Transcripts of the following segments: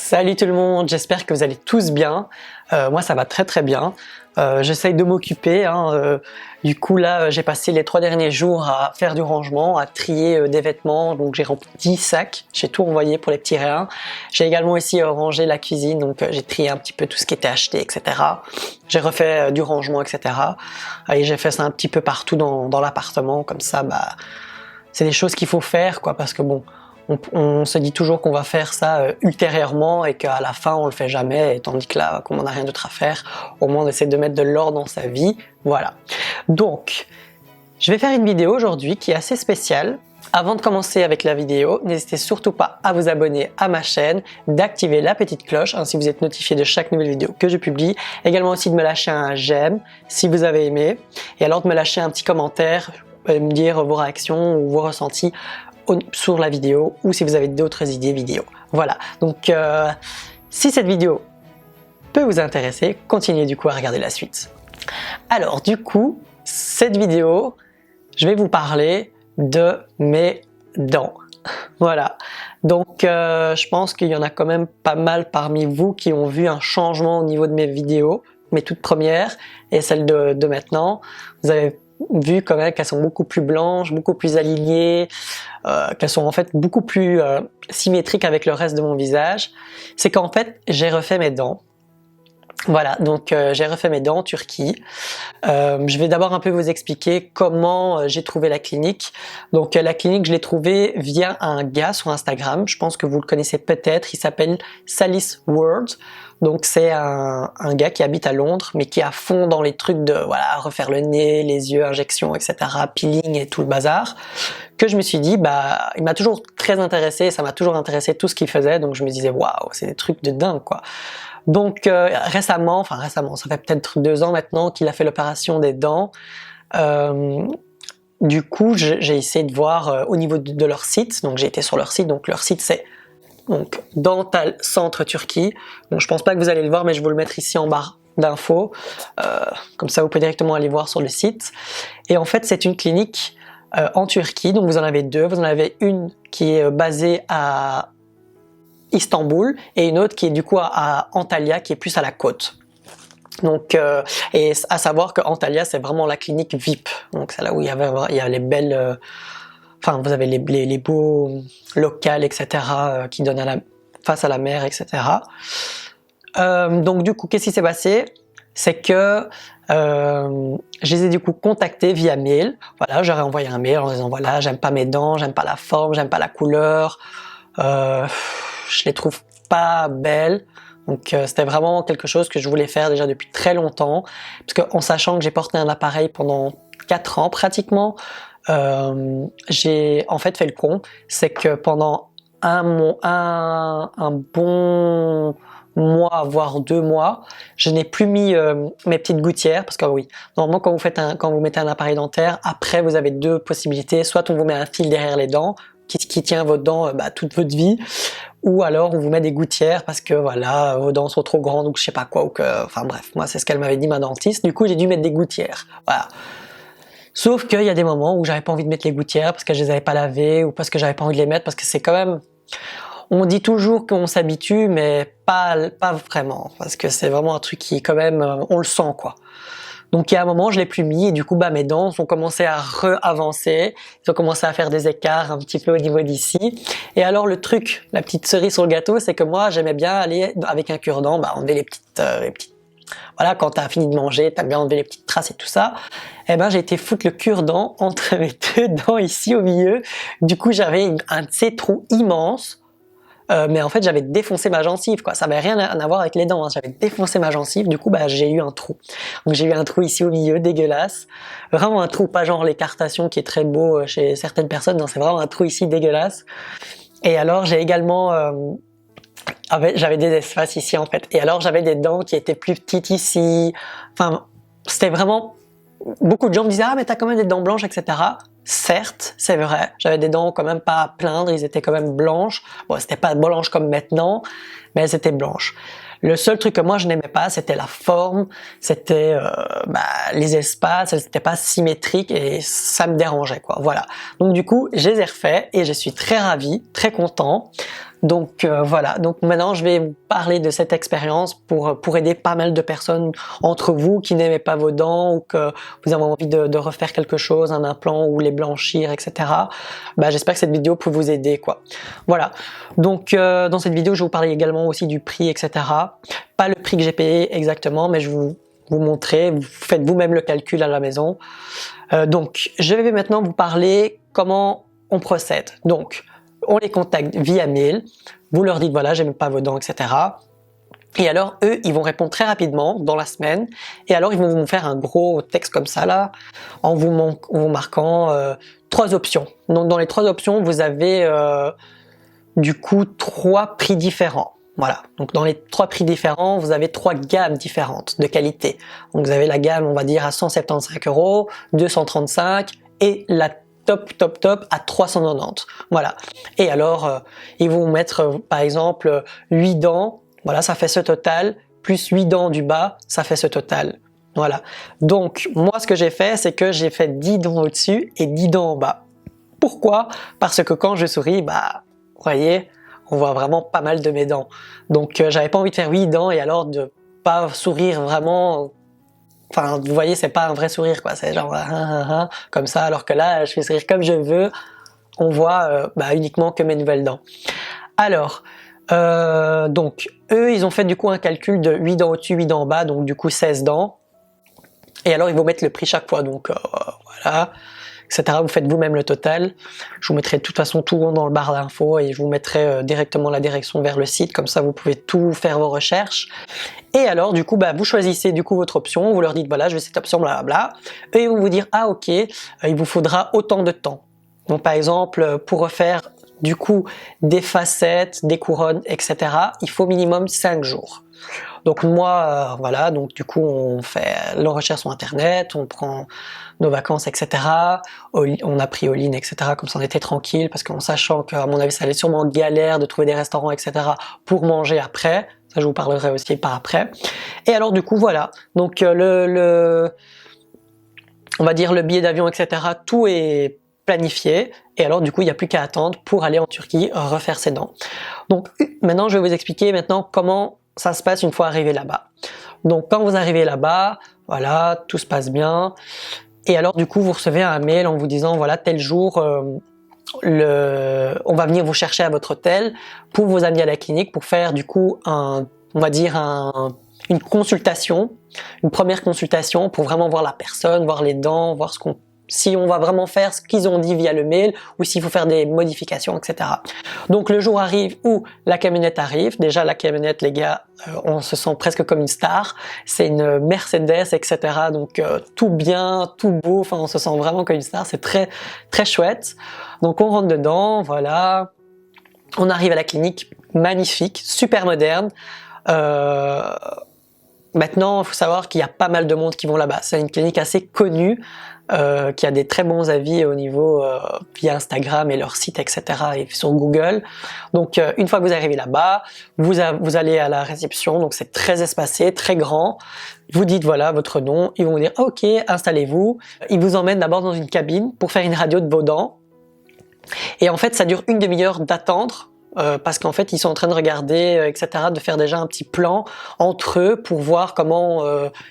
Salut tout le monde, j'espère que vous allez tous bien. Moi ça va très bien. J'essaye de m'occuper. Du coup là j'ai passé les 3 derniers jours à faire du rangement, à trier des vêtements. Donc j'ai rempli 10 sacs, j'ai tout envoyé pour les petits réins. J'ai également aussi rangé la cuisine, donc j'ai trié un petit peu tout ce qui était acheté, etc. J'ai refait du rangement, etc. Et j'ai fait ça un petit peu partout dans l'appartement, comme ça c'est des choses qu'il faut faire quoi, parce que bon, on se dit toujours qu'on va faire ça ultérieurement et qu'à la fin on le fait jamais, et tandis que là, comme on n'a rien d'autre à faire, au moins on essaie de mettre de l'ordre dans sa vie, voilà. Donc, je vais faire une vidéo aujourd'hui qui est assez spéciale. Avant de commencer avec la vidéo, n'hésitez surtout pas à vous abonner à ma chaîne, d'activer la petite cloche, ainsi vous êtes notifié de chaque nouvelle vidéo que je publie. Également aussi de me lâcher un j'aime si vous avez aimé, et alors de me lâcher un petit commentaire, me dire vos réactions ou vos ressentis sur la vidéo, ou si vous avez d'autres idées vidéo. Voilà, donc si cette vidéo peut vous intéresser, continuez du coup à regarder la suite. Alors du coup, cette vidéo, je vais vous parler de mes dents. Voilà, donc je pense qu'il y en a quand même pas mal parmi vous qui ont vu un changement au niveau de mes vidéos, mes toutes premières et celles de maintenant. Vous avez vu quand même qu'elles sont beaucoup plus blanches, beaucoup plus alignées, qu'elles sont en fait beaucoup plus symétriques avec le reste de mon visage. C'est qu'en fait j'ai refait mes dents. Voilà, donc j'ai refait mes dents en Turquie. Je vais d'abord un peu vous expliquer comment j'ai trouvé la clinique. Donc la clinique, je l'ai trouvée via un gars sur Instagram. Je pense que vous le connaissez peut-être. Il s'appelle Salis World. Donc c'est un gars qui habite à Londres, mais qui est à fond dans les trucs de voilà, refaire le nez, les yeux, injections, etc., peeling et tout le bazar. Que je me suis dit, il m'a toujours très intéressé, ça m'a toujours intéressé tout ce qu'il faisait. Donc je me disais, waouh, c'est des trucs de dingue quoi. Donc récemment, ça fait peut-être 2 ans maintenant qu'il a fait l'opération des dents. Du coup, j'ai essayé de voir au niveau de leur site. Donc j'ai été sur leur site. Donc leur site c'est donc Dental Centre Turquie. Donc je pense pas que vous allez le voir, mais je vais vous le mettre ici en barre d'infos. Comme ça, vous pouvez directement aller voir sur le site. Et en fait, c'est une clinique en Turquie. Donc vous en avez 2. Vous en avez une qui est basée à Istanbul et une autre qui est du coup à Antalya, qui est plus à la côte. Donc et à savoir que Antalya c'est vraiment la clinique VIP, donc c'est là où il y a les belles vous avez les beaux locales, etc., qui donnent face à la mer, etc. Donc du coup qu'est-ce qui s'est passé, c'est que je les ai du coup contactés via mail. Voilà, j'aurais envoyé un mail en disant voilà, j'aime pas mes dents, j'aime pas la forme, j'aime pas la couleur, je les trouve pas belles. Donc c'était vraiment quelque chose que je voulais faire déjà depuis très longtemps, parce que en sachant que j'ai porté un appareil pendant 4 ans pratiquement, j'ai en fait le con, c'est que pendant un bon mois, voire 2 mois, je n'ai plus mis mes petites gouttières, parce que oui, normalement quand vous mettez un appareil dentaire, après vous avez 2 possibilités, soit on vous met un fil derrière les dents, qui tient vos dents toute votre vie, ou alors on vous met des gouttières parce que voilà, vos dents sont trop grandes ou que je sais pas quoi, ou que, enfin bref, moi c'est ce qu'elle m'avait dit ma dentiste, du coup j'ai dû mettre des gouttières, voilà. Sauf qu'il y a des moments où j'avais pas envie de mettre les gouttières parce que je les avais pas lavées, ou parce que j'avais pas envie de les mettre, parce que c'est quand même, on dit toujours qu'on s'habitue, mais pas vraiment, parce que c'est vraiment un truc qui quand même, on le sent quoi. Donc il y a un moment je l'ai plus mis et du coup mes dents ont commencé à avancer, ils ont commencé à faire des écarts un petit peu au niveau d'ici. Et alors le truc, la petite cerise sur le gâteau, c'est que moi j'aimais bien aller avec un cure-dent, enlever les petites voilà, quand t'as fini de manger, t'as bien enlevé les petites traces et tout ça. Et j'ai été foutre le cure-dent entre mes 2 dents ici au milieu. Du coup j'avais un de ces trous immenses. Mais en fait j'avais défoncé ma gencive quoi, ça avait rien à voir avec les dents, hein. J'avais défoncé ma gencive, du coup j'ai eu un trou. Donc j'ai eu un trou ici au milieu, dégueulasse. Vraiment un trou, pas genre l'écartation qui est très beau chez certaines personnes, non, c'est vraiment un trou ici dégueulasse. Et alors j'ai également j'avais des espaces ici en fait. Et alors j'avais des dents qui étaient plus petites ici. Enfin, c'était vraiment, beaucoup de gens me disaient ah mais t'as quand même des dents blanches, etc. Certes, c'est vrai, j'avais des dents quand même pas à plaindre, ils étaient quand même blanches. Bon, c'était pas blanches comme maintenant, mais elles étaient blanches. Le seul truc que moi je n'aimais pas, c'était la forme, c'était les espaces, elles n'étaient pas symétriques et ça me dérangeait quoi. Voilà. Donc du coup, je les ai refait et je suis très ravi, très content. Donc voilà, donc maintenant je vais vous parler de cette expérience pour aider pas mal de personnes entre vous qui n'aimez pas vos dents ou que vous avez envie de refaire quelque chose, un implant ou les blanchir, etc. Bah, j'espère que cette vidéo peut vous aider, quoi. Voilà, donc dans cette vidéo je vais vous parler également aussi du prix, etc. Pas le prix que j'ai payé exactement, mais je vais vous montrer, vous faites vous-même le calcul à la maison. Donc je vais maintenant vous parler comment on procède. Donc on les contacte via mail, vous leur dites voilà, j'aime pas vos dents, etc. Et alors eux, ils vont répondre très rapidement dans la semaine, et alors ils vont vous faire un gros texte comme ça là, en vous marquant 3 options. Donc dans les 3 options, vous avez du coup 3 prix différents. Voilà, donc dans les 3 prix différents, vous avez 3 gammes différentes de qualité. Donc vous avez la gamme, on va dire, à 175 €, 235 et la top à 390. Voilà. Et alors, ils vont vous mettre, par exemple, 8 dents. Voilà, ça fait ce total. Plus 8 dents du bas, ça fait ce total. Voilà. Donc, moi, ce que j'ai fait, c'est que j'ai fait 10 dents au-dessus et 10 dents en bas. Pourquoi? Parce que quand je souris, bah, vous voyez, on voit vraiment pas mal de mes dents. Donc, j'avais pas envie de faire 8 dents et alors de pas sourire vraiment. Enfin, vous voyez, c'est pas un vrai sourire, quoi. C'est genre comme ça, alors que là, je fais sourire comme je veux. On voit uniquement que mes nouvelles dents. Alors, donc, eux, ils ont fait du coup un calcul de 8 dents au-dessus, 8 dents en bas, donc du coup 16 dents. Et alors, ils vont mettre le prix chaque fois, donc voilà, etc. Vous faites vous-même le total. Je vous mettrai de toute façon tout dans le barre d'infos et je vous mettrai directement la direction vers le site, comme ça vous pouvez tout faire vos recherches. Et alors du coup vous choisissez du coup votre option, vous leur dites voilà je veux cette option blablabla, et ils vont vous dire ah ok, il vous faudra autant de temps. Donc par exemple pour refaire du coup des facettes, des couronnes, etc. il faut minimum 5 jours. Donc moi, voilà, donc du coup on fait la recherche sur internet, on prend nos vacances, etc. On a pris all-in, etc. Comme ça on était tranquille, parce qu'en sachant qu'à mon avis ça allait sûrement galère de trouver des restaurants, etc. pour manger après. Ça je vous parlerai aussi par après. Et alors du coup voilà, donc on va dire le billet d'avion, etc. tout est planifié. Et alors du coup il n'y a plus qu'à attendre pour aller en Turquie refaire ses dents. Donc maintenant je vais vous expliquer maintenant comment ça se passe une fois arrivé là-bas. Donc quand vous arrivez là-bas, voilà, tout se passe bien. Et alors du coup vous recevez un mail en vous disant voilà tel jour on va venir vous chercher à votre hôtel pour vous amener à la clinique pour faire du coup on va dire une consultation, une première consultation pour vraiment voir la personne, voir les dents, voir si on va vraiment faire ce qu'ils ont dit via le mail ou s'il faut faire des modifications, etc. Donc le jour arrive où la camionnette arrive. Déjà la camionnette, les gars, on se sent presque comme une star. C'est une Mercedes, etc. Donc tout bien, tout beau. Enfin, on se sent vraiment comme une star. C'est très très chouette. Donc on rentre dedans, voilà. On arrive à la clinique, magnifique, super moderne. Maintenant, il faut savoir qu'il y a pas mal de monde qui vont là-bas. C'est une clinique assez connue, qui a des très bons avis au niveau via Instagram et leur site, etc. et sur Google. Donc, une fois que vous arrivez là-bas, vous allez à la réception. Donc, c'est très espacé, très grand. Vous dites voilà votre nom. Ils vont vous dire ok, installez-vous. Ils vous emmènent d'abord dans une cabine pour faire une radio de vos dents. Et en fait, ça dure une demi-heure d'attendre. Parce qu'en fait ils sont en train de regarder, etc., de faire déjà un petit plan entre eux pour voir comment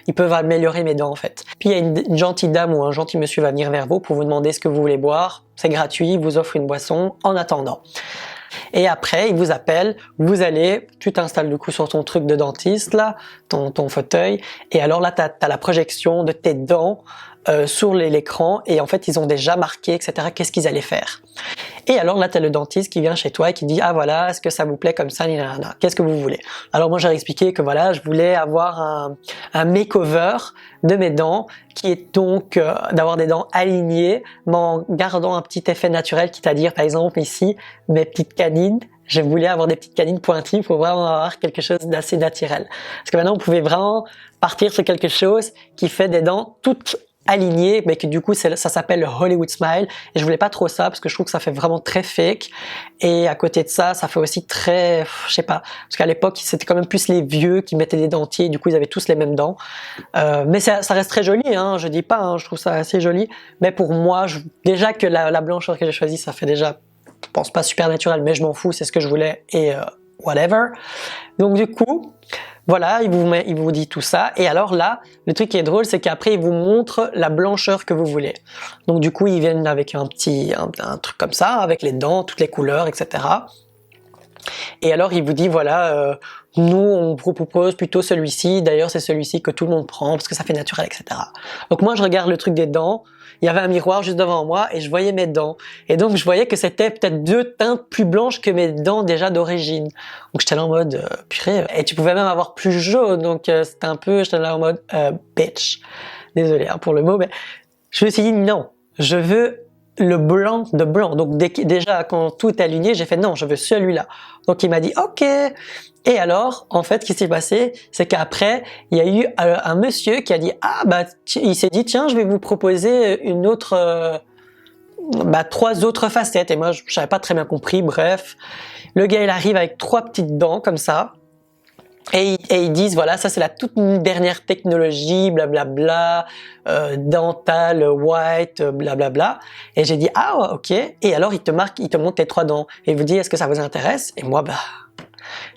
ils peuvent améliorer mes dents en fait. Puis il y a une gentille dame ou un gentil monsieur va venir vers vous pour vous demander ce que vous voulez boire, c'est gratuit, il vous offre une boisson en attendant. Et après, il vous appelle, vous allez, tu t'installes du coup sur ton truc de dentiste là, ton fauteuil, et alors là t'as la projection de tes dents sur l'écran, et en fait ils ont déjà marqué, etc., qu'est-ce qu'ils allaient faire. Et alors là, tu as le dentiste qui vient chez toi et qui dit « Ah voilà, est-ce que ça vous plaît comme ça, qu'est-ce que vous voulez ?» Alors moi, j'ai expliqué que voilà, je voulais avoir un makeover de mes dents, qui est donc d'avoir des dents alignées, mais en gardant un petit effet naturel, c'est-à-dire par exemple ici, mes petites canines. Je voulais avoir des petites canines pointues pour vraiment avoir quelque chose d'assez naturel. Parce que maintenant, vous pouvez vraiment partir sur quelque chose qui fait des dents toutes aligné, mais que du coup ça s'appelle le Hollywood Smile, et je voulais pas trop ça parce que je trouve que ça fait vraiment très fake, et à côté de ça, ça fait aussi très, je sais pas, parce qu'à l'époque c'était quand même plus les vieux qui mettaient des dentiers, du coup ils avaient tous les mêmes dents, mais ça reste très joli, hein, je dis pas, hein, je trouve ça assez joli, mais pour moi, déjà que la blancheur que j'ai choisie, ça fait déjà je pense pas super naturel, mais je m'en fous, c'est ce que je voulais et whatever. Donc du coup, voilà, il vous dit tout ça. Et alors là, le truc qui est drôle, c'est qu'après, il vous montre la blancheur que vous voulez. Donc du coup, ils viennent avec un truc comme ça, avec les dents, toutes les couleurs, etc. Et alors, il vous dit, voilà, nous, on vous propose plutôt celui-ci. D'ailleurs, c'est celui-ci que tout le monde prend parce que ça fait naturel, etc. Donc moi, je regarde le truc des dents. Il y avait un miroir juste devant moi et je voyais mes dents. Et donc, je voyais que c'était peut-être 2 teintes plus blanches que mes dents déjà d'origine. Donc, j'étais là en mode, purée. Et tu pouvais même avoir plus jaune. Donc, c'était un peu, j'étais là en mode, bitch. Désolé hein, pour le mot, mais je me suis dit, non, je veux le blanc de blanc. Donc déjà quand tout est aligné, j'ai fait non, je veux celui-là. Donc il m'a dit ok. Et alors en fait, ce qui s'est passé, c'est qu'après il y a eu un monsieur qui a dit ah bah il s'est dit tiens je vais vous proposer une autre 3 autres facettes. Et moi j'avais pas très bien compris. Bref, le gars il arrive avec 3 petites dents comme ça. Et ils disent voilà ça c'est la toute dernière technologie blablabla dental white blablabla et j'ai dit ah ok et alors il te montre tes 3 dents et il vous dit est-ce que ça vous intéresse et moi tu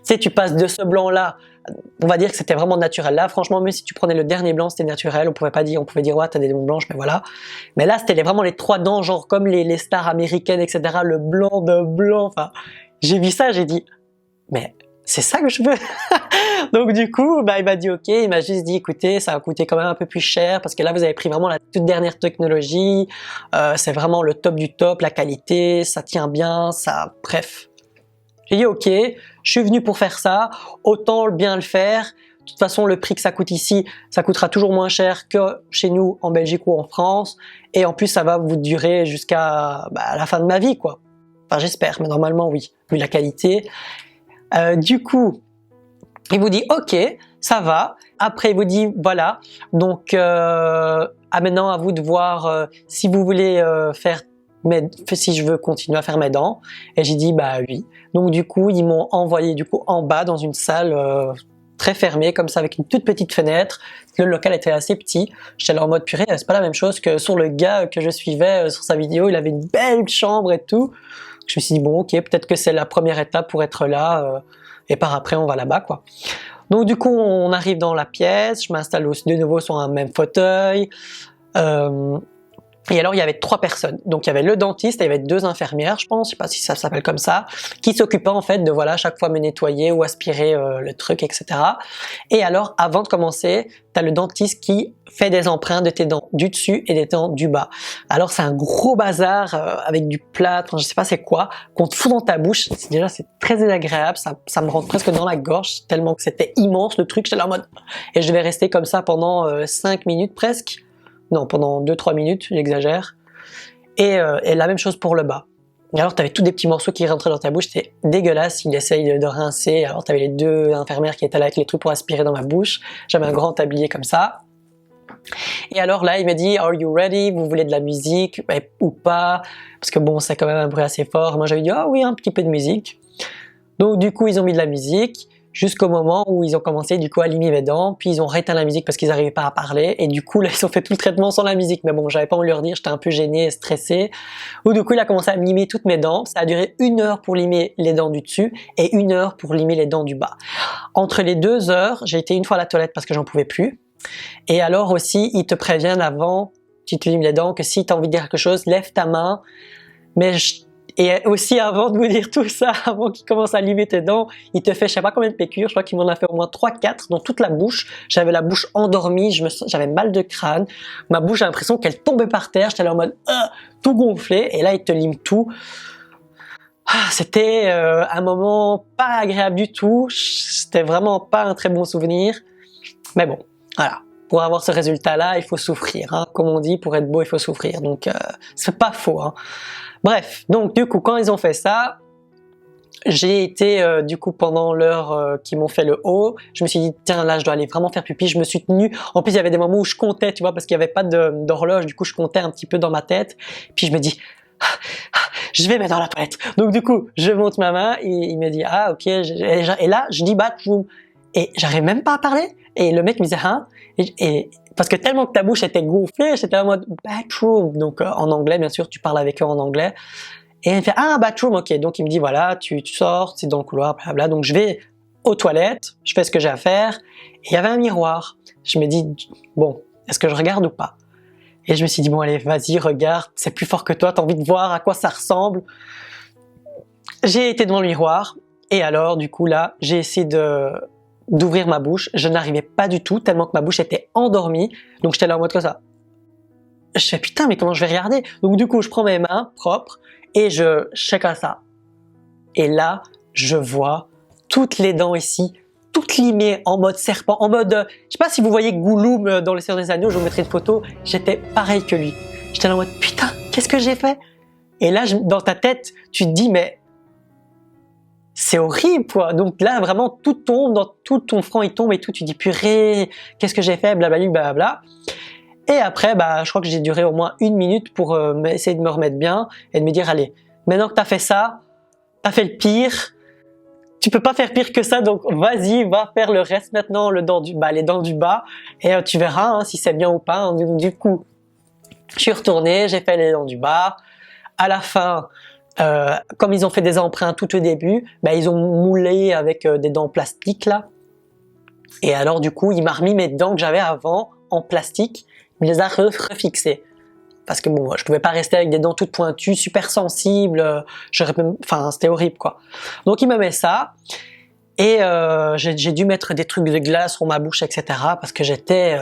sais tu passes de ce blanc là on va dire que c'était vraiment naturel là franchement même si tu prenais le dernier blanc c'était naturel on pouvait dire ouais t'as des dents blanches mais voilà mais là c'était vraiment les 3 dents genre comme les stars américaines etc le blanc de blanc enfin j'ai vu ça j'ai dit mais c'est ça que je veux. Donc du coup, il m'a dit ok, il m'a juste dit écoutez, ça va coûter quand même un peu plus cher parce que là vous avez pris vraiment la toute dernière technologie, c'est vraiment le top du top, la qualité, ça tient bien, ça, bref. J'ai dit ok, je suis venu pour faire ça, autant bien le faire. De toute façon, le prix que ça coûte ici, ça coûtera toujours moins cher que chez nous en Belgique ou en France, et en plus ça va vous durer jusqu'à la fin de ma vie quoi. Enfin j'espère, mais normalement oui, vu la qualité. Du coup, il vous dit ok, ça va. Après, il vous dit voilà. Donc, maintenant à vous de voir si vous voulez si je veux continuer à faire mes dents. Et j'ai dit bah oui. Donc du coup, ils m'ont envoyé du coup en bas dans une salle très fermée comme ça avec une toute petite fenêtre. Le local était assez petit. J'étais là en mode purée, c'est pas la même chose que sur le gars que je suivais sur sa vidéo. Il avait une belle chambre et tout. Je me suis dit bon ok peut-être que c'est la première étape pour être là et par après on va là-bas quoi. Donc du coup on arrive dans la pièce, je m'installe de nouveau sur un même fauteuil et alors il y avait 3 personnes. Donc il y avait le dentiste et il y avait 2 infirmières je pense, je sais pas si ça s'appelle comme ça, qui s'occupaient en fait de voilà chaque fois me nettoyer ou aspirer le truc etc. Et alors avant de commencer, t'as le dentiste qui fait des empreintes de tes dents du dessus et des dents du bas. Alors c'est un gros bazar avec du plâtre, je sais pas c'est quoi, qu'on te fout dans ta bouche. Déjà c'est très désagréable, ça me rentre presque dans la gorge tellement que c'était immense le truc. J'étais là en mode et je devais rester comme ça pendant 5 minutes presque. Non, pendant 2-3 minutes, j'exagère. Et la même chose pour le bas. Et alors t'avais tous des petits morceaux qui rentraient dans ta bouche, c'était dégueulasse, il essaye de rincer, alors t'avais les 2 infirmières qui étaient là avec les trucs pour aspirer dans ma bouche, j'avais un grand tablier comme ça. Et alors là il m'a dit are you ready, vous voulez de la musique ou pas, parce que bon c'est quand même un bruit assez fort. Moi j'avais dit ah oui un petit peu de musique. Donc du coup ils ont mis de la musique jusqu'au moment où ils ont commencé du coup à limer mes dents, puis ils ont rééteint la musique parce qu'ils n'arrivaient pas à parler, et du coup là ils ont fait tout le traitement sans la musique, mais bon j'avais pas envie de leur dire, j'étais un peu gêné et stressé. Ou du coup il a commencé à limer toutes mes dents, ça a duré 1 heure pour limer les dents du dessus et 1 heure pour limer les dents du bas. Entre les 2 heures, j'ai été une fois à la toilette parce que j'en pouvais plus, et alors aussi ils te préviennent avant, tu te limes les dents, que si tu as envie de dire quelque chose, lève ta main, et aussi avant de vous dire tout ça, avant qu'il commence à limer tes dents, il te fait je sais pas combien de piqûres, je crois qu'il m'en a fait au moins 3-4 dans toute la bouche. J'avais la bouche endormie, j'avais mal de crâne, ma bouche j'ai l'impression qu'elle tombait par terre, j'étais là en mode tout gonflé, et là il te lime tout. C'était un moment pas agréable du tout, c'était vraiment pas un très bon souvenir, mais bon, voilà. Pour avoir ce résultat-là, il faut souffrir, hein. Comme on dit, pour être beau, il faut souffrir, donc c'est pas faux, hein. Bref, donc du coup quand ils ont fait ça, j'ai été du coup pendant l'heure qu'ils m'ont fait le haut, je me suis dit tiens là je dois aller vraiment faire pipi, je me suis tenu, en plus il y avait des moments où je comptais tu vois parce qu'il n'y avait pas d'horloge, du coup je comptais un petit peu dans ma tête, puis je me dis je vais mettre dans la toilette, donc du coup je monte ma main et il me dit ah ok, et là je dis bathroom, et j'arrive même pas à parler, et le mec me disait hein, et parce que tellement que ta bouche était gonflée, j'étais en mode bathroom, donc en anglais bien sûr, tu parles avec eux en anglais, Et elle me fait ah bathroom, ok. Donc il me dit voilà, tu sors, c'est dans le couloir, blablabla. Donc je vais aux toilettes, je fais ce que j'ai à faire. Et il y avait un miroir. Je me dis bon, est-ce que je regarde ou pas? Et je me suis dit bon allez, vas-y, regarde, c'est plus fort que toi, t'as envie de voir à quoi ça ressemble. J'ai été devant le miroir et alors du coup là, j'ai essayé d'ouvrir ma bouche. Je n'arrivais pas du tout tellement que ma bouche était endormie. Donc j'étais là en mode comme ça. Je fais putain mais comment je vais regarder? Donc du coup je prends mes mains propres et je check à ça. Et là je vois toutes les dents ici, toutes limées en mode serpent, en mode je sais pas si vous voyez Gollum dans Le Seigneur des Anneaux, je vous mettrai une photo, j'étais pareil que lui. J'étais là en mode putain qu'est-ce que j'ai fait? Et là dans ta tête tu te dis mais c'est horrible quoi. Donc là vraiment tout tombe, dans tout ton front il tombe et tout, tu dis purée qu'est-ce que j'ai fait, blablabla blablabla. Et après, je crois que j'ai duré au moins 1 minute pour essayer de me remettre bien et de me dire, allez, maintenant que t'as fait ça, t'as fait le pire, tu peux pas faire pire que ça, donc vas-y, va faire le reste maintenant, les dents du bas, et tu verras hein, si c'est bien ou pas. Du coup, je suis retourné, j'ai fait les dents du bas. À la fin, comme ils ont fait des empreintes tout au début, ils ont moulé avec des dents plastiques là. Et alors du coup, il m'a remis mes dents que j'avais avant en plastique. Il me les a refixées. Parce que bon, je pouvais pas rester avec des dents toutes pointues, super sensibles. C'était horrible quoi. Donc il me met ça. Et j'ai dû mettre des trucs de glace sur ma bouche, etc. Parce que j'étais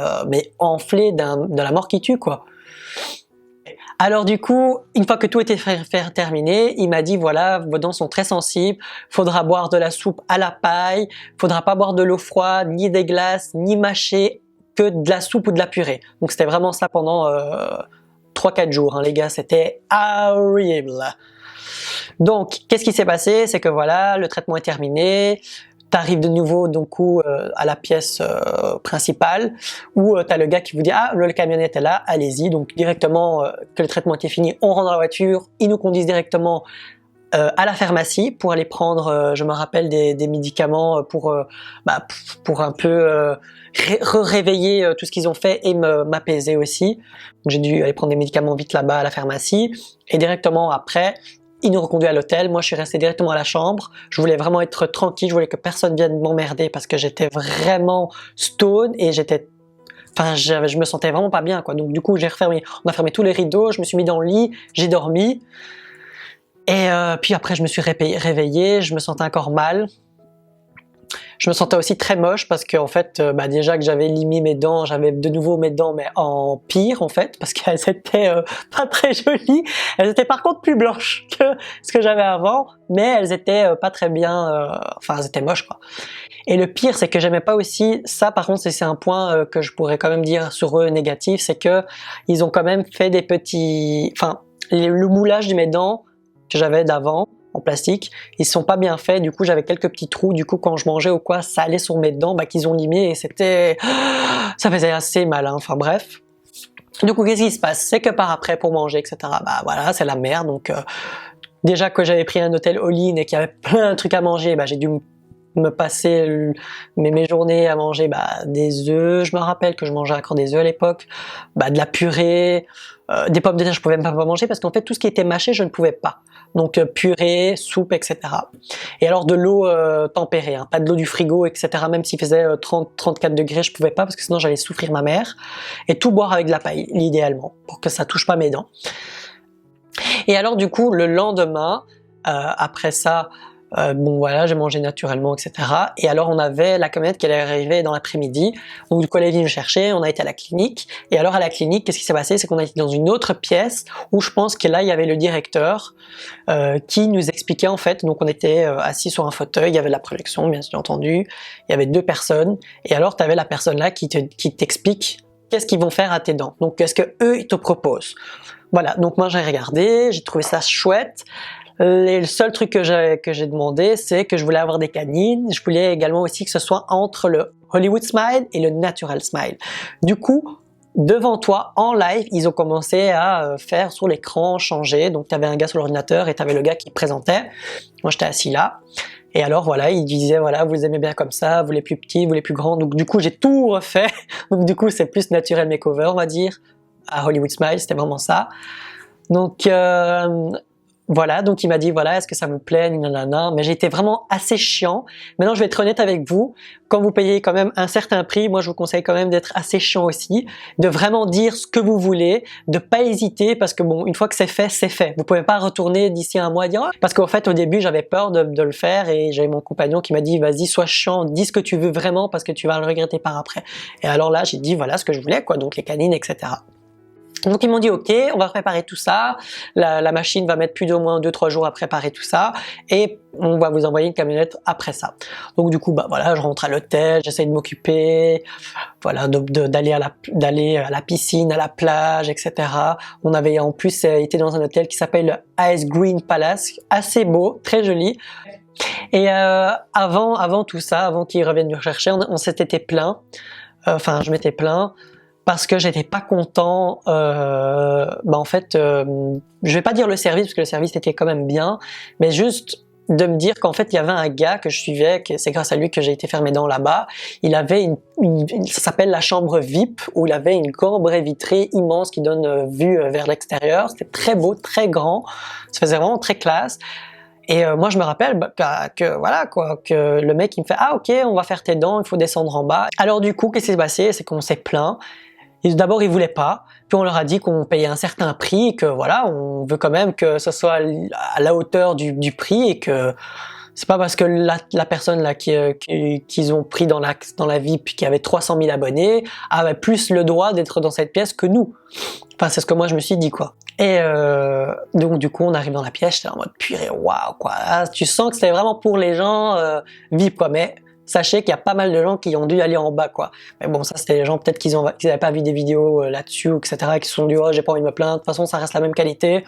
enflé de la mort qui tue quoi. Alors du coup, une fois que tout était terminé, il m'a dit voilà, vos dents sont très sensibles, faudra boire de la soupe à la paille, faudra pas boire de l'eau froide, ni des glaces, ni mâcher, que de la soupe ou de la purée. Donc c'était vraiment ça pendant 3-4 jours, hein, les gars, c'était horrible. Donc, qu'est-ce qui s'est passé? C'est que voilà, le traitement est terminé, t'arrives de nouveau donc à la pièce principale où t'as le gars qui vous dit ah le camionnette est là, allez-y. Donc directement que le traitement était fini, on rentre dans la voiture, ils nous conduisent directement à la pharmacie pour aller prendre, je me rappelle des médicaments pour un peu réveiller tout ce qu'ils ont fait et m'apaiser aussi. Donc j'ai dû aller prendre des médicaments vite là-bas à la pharmacie et directement après il nous reconduit à l'hôtel. Moi je suis resté directement à la chambre, je voulais vraiment être tranquille, je voulais que personne vienne m'emmerder parce que j'étais vraiment stone et je me sentais vraiment pas bien quoi. Donc du coup on a fermé tous les rideaux, je me suis mis dans le lit, j'ai dormi. Et puis après je me suis réveillé, je me sentais encore mal. Je me sentais aussi très moche parce que en fait, déjà que j'avais limé mes dents, j'avais de nouveau mes dents mais en pire en fait parce qu'elles étaient pas très jolies. Elles étaient par contre plus blanches que ce que j'avais avant, mais elles étaient pas très bien. Elles étaient moches quoi. Et le pire, c'est que j'aimais pas aussi ça. Par contre, c'est un point que je pourrais quand même dire sur eux négatif, c'est que ils ont quand même fait des petits, le moulage de mes dents que j'avais d'avant en plastique, ils sont pas bien faits, du coup j'avais quelques petits trous, du coup quand je mangeais ou quoi, ça allait sur mes dents, qu'ils ont limé et ça faisait assez mal, hein. Enfin bref. Du coup qu'est-ce qui se passe? C'est que par après pour manger, etc. Voilà, c'est la merde, donc déjà que j'avais pris un hôtel all-in et qu'il y avait plein de trucs à manger, j'ai dû me passer mes journées à manger des œufs, je me rappelle que je mangeais encore des œufs à l'époque, de la purée, des pommes de terre je pouvais même pas manger parce qu'en fait tout ce qui était mâché je ne pouvais pas. Donc purée, soupe, etc. Et alors de l'eau tempérée, hein, pas de l'eau du frigo, etc. Même s'il faisait 30-34 degrés, je pouvais pas parce que sinon j'allais souffrir ma mère. Et tout boire avec de la paille, idéalement, pour que ça touche pas mes dents. Et alors du coup, le lendemain, après ça, j'ai mangé naturellement, etc. Et alors on avait la camionnette qui allait arriver dans l'après-midi. Donc du coup elle est venue me chercher, on a été à la clinique. Et alors à la clinique, qu'est-ce qui s'est passé? C'est qu'on a été dans une autre pièce où je pense que là il y avait le directeur qui nous expliquait en fait. Donc on était assis sur un fauteuil, il y avait de la projection bien entendu. Il y avait 2 personnes. Et alors tu avais la personne là qui t'explique qu'est-ce qu'ils vont faire à tes dents. Donc qu'est-ce que eux ils te proposent. Voilà, donc moi j'ai regardé, j'ai trouvé ça chouette. Le seul truc que j'ai demandé, c'est que je voulais avoir des canines. Je voulais également aussi que ce soit entre le Hollywood Smile et le Natural Smile. Du coup, devant toi, en live, ils ont commencé à faire sur l'écran, changer. Donc, tu avais un gars sur l'ordinateur et tu avais le gars qui présentait. Moi, j'étais assis là. Et alors, voilà, il disait, voilà, vous les aimez bien comme ça, vous les plus petits, vous les plus grands. Donc, du coup, j'ai tout refait. Donc, du coup, c'est plus naturel makeover, on va dire. À Hollywood Smile, c'était vraiment ça. Donc, voilà, donc il m'a dit voilà, est-ce que ça vous plaît, nanana, mais j'ai été vraiment assez chiant. Maintenant, je vais être honnête avec vous, quand vous payez quand même un certain prix, moi je vous conseille quand même d'être assez chiant aussi, de vraiment dire ce que vous voulez, de pas hésiter, parce que bon, une fois que c'est fait, c'est fait. Vous pouvez pas retourner d'ici un mois et dire ah, parce qu'en fait au début j'avais peur de le faire et j'avais mon compagnon qui m'a dit vas-y sois chiant, dis ce que tu veux vraiment parce que tu vas le regretter par après. Et alors là j'ai dit voilà ce que je voulais quoi, donc les canines etc. Donc ils m'ont dit ok, on va préparer tout ça, la machine va mettre plus ou moins 2-3 jours à préparer tout ça et on va vous envoyer une camionnette après ça. Donc du coup bah voilà, je rentre à l'hôtel, j'essaye de m'occuper, voilà, d'aller à la piscine, à la plage, etc. On avait en plus été dans un hôtel qui s'appelle le Ice Green Palace, assez beau, très joli. Et avant tout ça, avant qu'ils reviennent nous rechercher, on s'était plaint, enfin je m'étais plaint, parce que j'étais pas content, en fait, je vais pas dire le service, parce que le service était quand même bien, mais juste de me dire qu'en fait, il y avait un gars que je suivais, que c'est grâce à lui que j'ai été faire mes dents là-bas, il avait ça s'appelle la chambre VIP, où il avait une grande baie vitrée immense qui donne vue vers l'extérieur, c'était très beau, très grand, ça faisait vraiment très classe. Et moi je me rappelle que voilà quoi, que le mec il me fait ah ok on va faire tes dents, il faut descendre en bas. Alors du coup qu'est-ce qui s'est passé, c'est qu'on s'est plaint. D'abord ils voulaient pas, puis on leur a dit qu'on payait un certain prix, que voilà on veut quand même que ce soit à la hauteur du prix et que c'est pas parce que la personne là qu'ils ont pris dans la VIP qui avait 300 000 abonnés avait plus le droit d'être dans cette pièce que nous. Enfin c'est ce que moi je me suis dit quoi. Et donc du coup on arrive dans la pièce, j'étais en mode purée waouh quoi. Là, tu sens que c'était vraiment pour les gens VIP quoi, mais sachez qu'il y a pas mal de gens qui ont dû aller en bas quoi. Mais bon ça c'était les gens peut-être qu'ils avaient pas vu des vidéos là-dessus etc. et qui se sont dit oh j'ai pas envie de me plaindre, de toute façon ça reste la même qualité.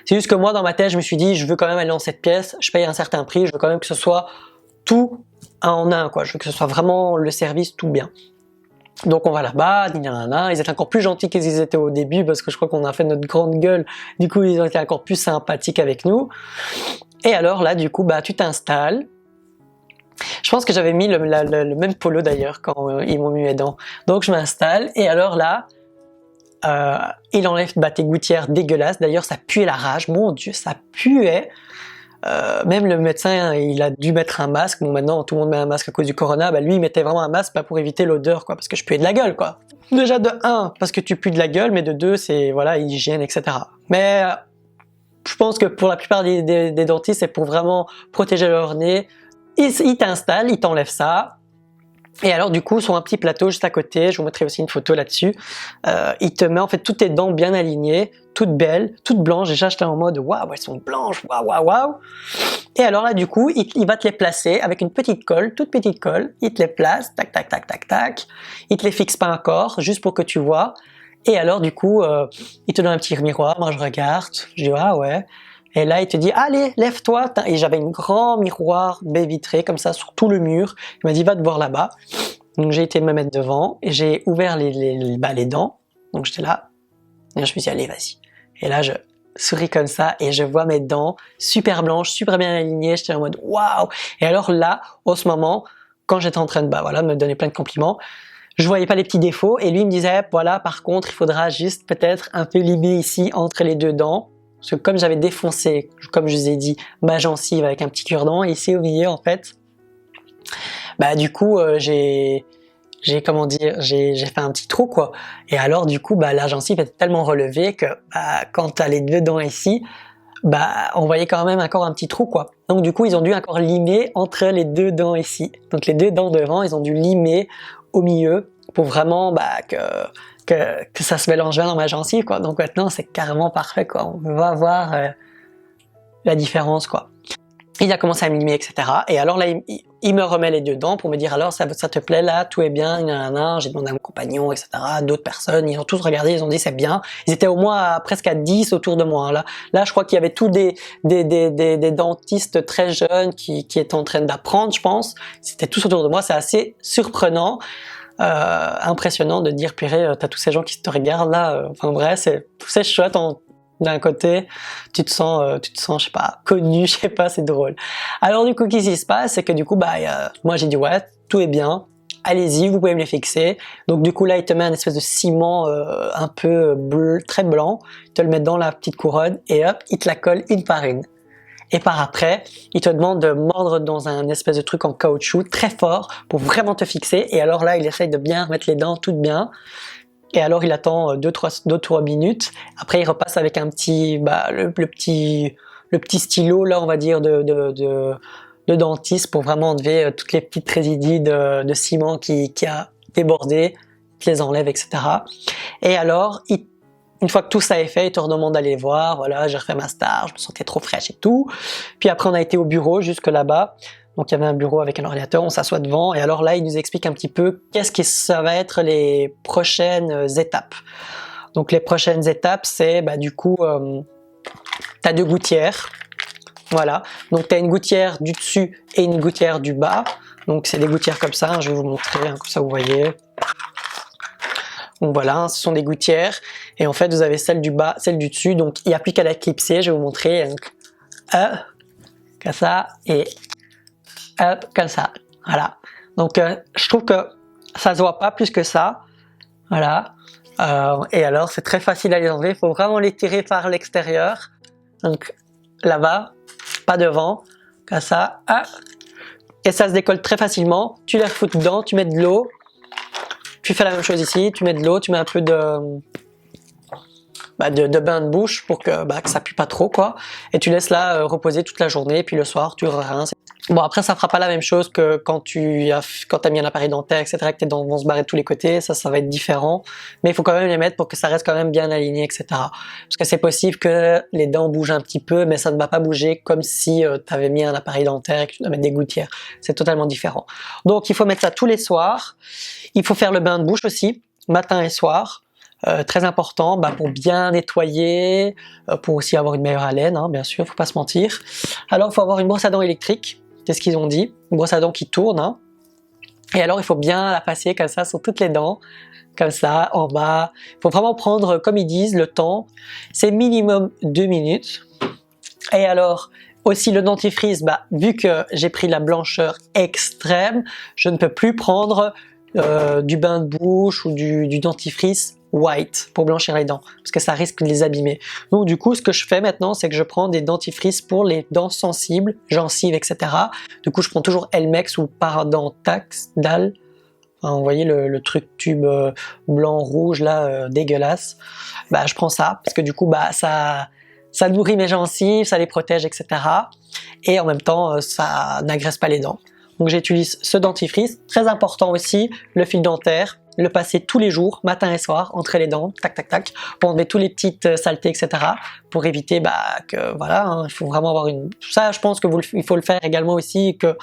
C'est juste que moi dans ma tête je me suis dit je veux quand même aller dans cette pièce, je paye un certain prix, je veux quand même que ce soit tout en un quoi, je veux que ce soit vraiment le service tout bien. Donc on va là-bas, ils étaient encore plus gentils qu'ils étaient au début parce que je crois qu'on a fait notre grande gueule, du coup ils ont été encore plus sympathiques avec nous. Et alors là du coup bah tu t'installes. Je pense que j'avais mis le même polo d'ailleurs quand ils m'ont mis mes dents. Donc je m'installe et alors là il enlève tes gouttières dégueulasses, d'ailleurs ça puait la rage, mon dieu ça puait. Même le médecin il a dû mettre un masque, bon maintenant tout le monde met un masque à cause du corona, bah lui il mettait vraiment un masque pour éviter l'odeur quoi, parce que je puais de la gueule quoi. Déjà de 1 parce que tu pues de la gueule, mais de 2 c'est voilà hygiène etc. Mais je pense que pour la plupart des dentistes c'est pour vraiment protéger leur nez. Ils t'installent, ils t'enlèvent ça. Et alors du coup sur un petit plateau juste à côté, je vous montrerai aussi une photo là-dessus, il te met en fait toutes tes dents bien alignées, toutes belles, toutes blanches. Déjà j'étais en mode waouh elles sont blanches, waouh waouh waouh. Et alors là du coup il va te les placer avec une petite colle, toute petite colle, il te les place, tac tac tac tac tac, il te les fixe pas encore juste pour que tu vois. Et alors du coup il te donne un petit miroir, moi je regarde, je dis ah ouais. Et là, il te dit, allez, lève-toi. Et j'avais un grand miroir baie vitré, comme ça, sur tout le mur. Il m'a dit, va te voir là-bas. Donc, j'ai été me mettre devant et j'ai ouvert les dents. Donc, j'étais là. Et je me suis dit, allez, vas-y. Et là, je souris comme ça et je vois mes dents super blanches, super bien alignées. J'étais en mode, waouh. Et alors là, en ce moment, quand j'étais en train de, voilà, me donner plein de compliments, je voyais pas les petits défauts. Et lui, il me disait, voilà, par contre, il faudra juste peut-être un peu limer ici entre les deux dents. Parce que comme j'avais défoncé, comme je vous ai dit, ma gencive avec un petit cure-dent, ici au milieu en fait, bah du coup j'ai fait un petit trou quoi. Et alors du coup bah la gencive était tellement relevée que bah, quand t'as les deux dents ici, bah on voyait quand même encore un petit trou quoi. Donc du coup ils ont dû encore limer entre les deux dents ici. Donc les deux dents devant, ils ont dû limer au milieu pour vraiment bah que ça se mélange bien dans ma gencive quoi. Donc maintenant c'est carrément parfait quoi. On va voir la différence quoi. Il a commencé à me limer etc. Et alors là il me remet les deux dents pour me dire alors ça te plaît là, tout est bien, j'ai demandé à mon compagnon etc. D'autres personnes, ils ont tous regardé, ils ont dit c'est bien. Ils étaient au moins presque à 10 autour de moi. Là je crois qu'il y avait tous des dentistes très jeunes qui étaient en train d'apprendre je pense. C'était tous autour de moi, c'est assez surprenant. Impressionnant de dire purée t'as tous ces gens qui te regardent là enfin bref c'est chouette d'un côté tu te sens je sais pas connu, je sais pas, c'est drôle. Alors du coup qu'est-ce qui se passe, c'est que du coup bah moi j'ai dit ouais tout est bien, allez-y, vous pouvez me les fixer. Donc du coup là, il te met un espèce de ciment un peu bleu, très blanc, il te le met dans la petite couronne et hop, il te la colle une par une. Et par après, il te demande de mordre dans un espèce de truc en caoutchouc très fort pour vraiment te fixer. Et alors là, il essaye de bien remettre les dents toutes bien. Et alors il attend 2-3 minutes. Après, il repasse avec un petit, le petit stylo là, on va dire de dentiste pour vraiment enlever toutes les petites résidus de ciment qui a débordé, il te les enlève, etc. Et alors, une fois que tout ça est fait, il te redemande d'aller voir, voilà, j'ai refait ma star, je me sentais trop fraîche et tout. Puis après, on a été au bureau, jusque là-bas. Donc il y avait un bureau avec un ordinateur, on s'assoit devant, et alors là, il nous explique un petit peu qu'est-ce que ça va être les prochaines étapes. Donc les prochaines étapes, c'est du coup, t'as 2 gouttières, voilà. Donc t'as une gouttière du dessus et une gouttière du bas. Donc c'est des gouttières comme ça, je vais vous montrer, comme ça vous voyez. Donc voilà, ce sont des gouttières, et en fait vous avez celle du bas, celle du dessus, donc il n'y a plus qu'à la clipser, je vais vous montrer, donc comme ça, et hop, comme ça, voilà. Donc je trouve que ça se voit pas plus que ça, voilà. Et alors c'est très facile à les enlever, il faut vraiment les tirer par l'extérieur, donc là-bas, pas devant, comme ça, et ça se décolle très facilement, tu les refous dedans, tu mets de l'eau, tu fais la même chose ici, tu mets de l'eau, tu mets un peu de bain de bouche pour que ça pue pas trop, quoi, et tu laisses là reposer toute la journée, puis le soir tu rinces. Bon, après ça fera pas la même chose que quand t'as mis un appareil dentaire, etc., que tes dents vont se barrer de tous les côtés, ça va être différent, mais il faut quand même les mettre pour que ça reste quand même bien aligné, etc. Parce que c'est possible que les dents bougent un petit peu, mais ça ne va pas bouger comme si tu avais mis un appareil dentaire et que tu dois mettre des gouttières, c'est totalement différent. Donc il faut mettre ça tous les soirs, il faut faire le bain de bouche aussi, matin et soir. Très important pour bien nettoyer, pour aussi avoir une meilleure haleine, hein, bien sûr, faut pas se mentir. Alors il faut avoir une brosse à dents électrique, c'est ce qu'ils ont dit, une brosse à dents qui tourne, hein. Et alors il faut bien la passer comme ça sur toutes les dents, comme ça, en bas. Il faut vraiment prendre, comme ils disent, le temps, c'est minimum 2 minutes. Et alors aussi le dentifrice, vu que j'ai pris la blancheur extrême, je ne peux plus prendre du bain de bouche ou du dentifrice white pour blanchir les dents, parce que ça risque de les abîmer. Donc du coup, ce que je fais maintenant, c'est que je prends des dentifrices pour les dents sensibles, gencives, etc. Du coup, je prends toujours Elmex ou Parodontax, DAL. Enfin, vous voyez le truc tube blanc rouge là, dégueulasse. Je prends ça parce que du coup, ça nourrit mes gencives, ça les protège, etc. Et en même temps, ça n'agresse pas les dents. Donc j'utilise ce dentifrice. Très important aussi, le fil dentaire, le passer tous les jours, matin et soir, entre les dents, tac tac tac, pour enlever toutes les petites saletés, etc. Pour éviter que voilà, hein, il faut vraiment avoir une. Ça, je pense que il faut le faire également aussi que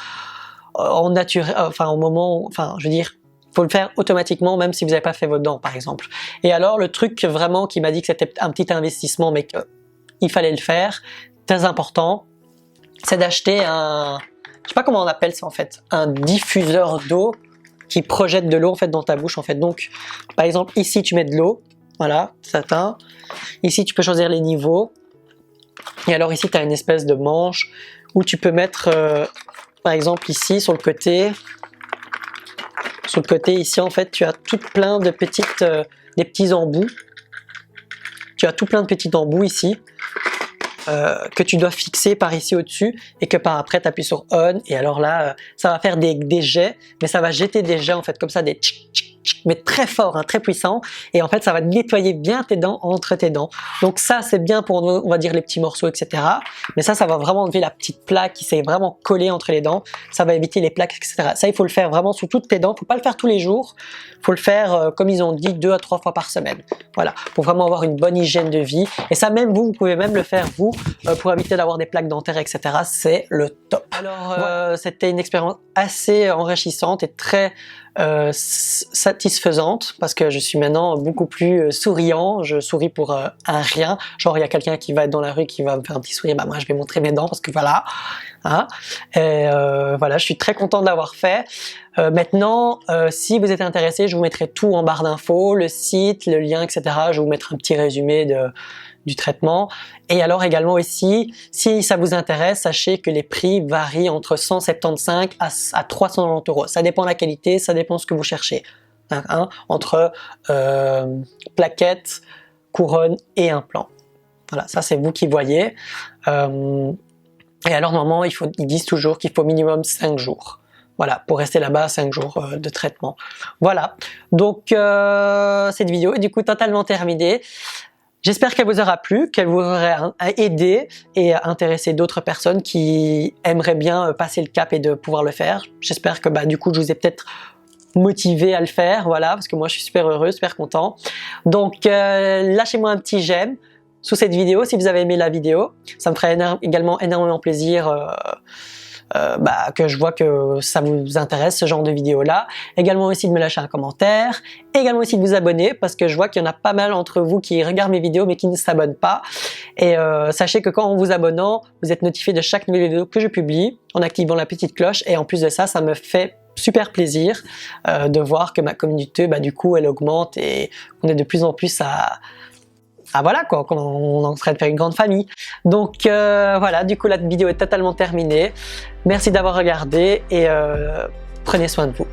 en naturel, au moment, je veux dire, faut le faire automatiquement même si vous n'avez pas fait vos dents, par exemple. Et alors le truc vraiment qui m'a dit que c'était un petit investissement, mais qu'il fallait le faire, très important, c'est d'acheter je sais pas comment on appelle ça en fait, un diffuseur d'eau qui projette de l'eau en fait dans ta bouche en fait. Donc par exemple ici tu mets de l'eau, voilà, satin. Ici tu peux choisir les niveaux. Et alors ici tu as une espèce de manche où tu peux mettre par exemple ici sur le côté. Sur le côté ici en fait tu as tout plein de petites des petits embouts. Tu as tout plein de petits embouts ici. Que tu dois fixer par ici au-dessus et que par après tu appuies sur on et alors là ça va faire des jets, mais ça va jeter des jets en fait comme ça, des tchic tchic tchic, mais très fort, hein, très puissant, et en fait ça va nettoyer bien tes dents entre tes dents. Donc ça c'est bien pour on va dire les petits morceaux, etc. Mais ça va vraiment enlever la petite plaque qui s'est vraiment collée entre les dents, ça va éviter les plaques, etc. Ça il faut le faire vraiment sous toutes tes dents, faut pas le faire tous les jours, faut le faire comme ils ont dit 2 à 3 fois par semaine, voilà, pour vraiment avoir une bonne hygiène de vie. Et ça même vous pouvez même le faire vous pour éviter d'avoir des plaques dentaires, etc. C'est le top. Alors c'était une expérience assez enrichissante et très satisfaisante parce que je suis maintenant beaucoup plus souriant, je souris pour un rien, genre il y a quelqu'un qui va être dans la rue qui va me faire un petit sourire, moi je vais montrer mes dents parce que voilà, hein. Et voilà, je suis très content de l'avoir fait. Maintenant, si vous êtes intéressé, je vous mettrai tout en barre d'infos, le site, le lien, etc. Je vais vous mettre un petit résumé du traitement. Et alors également aussi, si ça vous intéresse, sachez que les prix varient entre 175 à 390 euros. Ça dépend de la qualité, ça dépend de ce que vous cherchez. Hein, entre plaquettes, couronne et implant. Voilà, ça c'est vous qui voyez. Et alors normalement, ils disent toujours qu'il faut minimum 5 jours. Voilà, pour rester là-bas 5 jours de traitement. Voilà, donc cette vidéo est du coup totalement terminée. J'espère qu'elle vous aura plu, qu'elle vous aura aidé et intéressé d'autres personnes qui aimeraient bien passer le cap et de pouvoir le faire. J'espère que du coup je vous ai peut-être motivé à le faire, voilà, parce que moi je suis super heureux, super content. Donc lâchez-moi un petit j'aime sous cette vidéo si vous avez aimé la vidéo. Ça me ferait également énormément plaisir que je vois que ça vous intéresse ce genre de vidéo là. Également aussi de me lâcher un commentaire, également aussi de vous abonner parce que je vois qu'il y en a pas mal entre vous qui regardent mes vidéos mais qui ne s'abonnent pas. Et sachez que quand en vous abonnant, vous êtes notifié de chaque nouvelle vidéo que je publie en activant la petite cloche, et en plus de ça, ça me fait super plaisir de voir que ma communauté du coup elle augmente et on est de plus en plus voilà quoi, on est en train de faire une grande famille. Donc voilà, du coup la vidéo est totalement terminée. Merci d'avoir regardé et prenez soin de vous.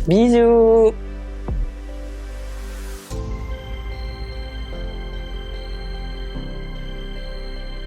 Bisous.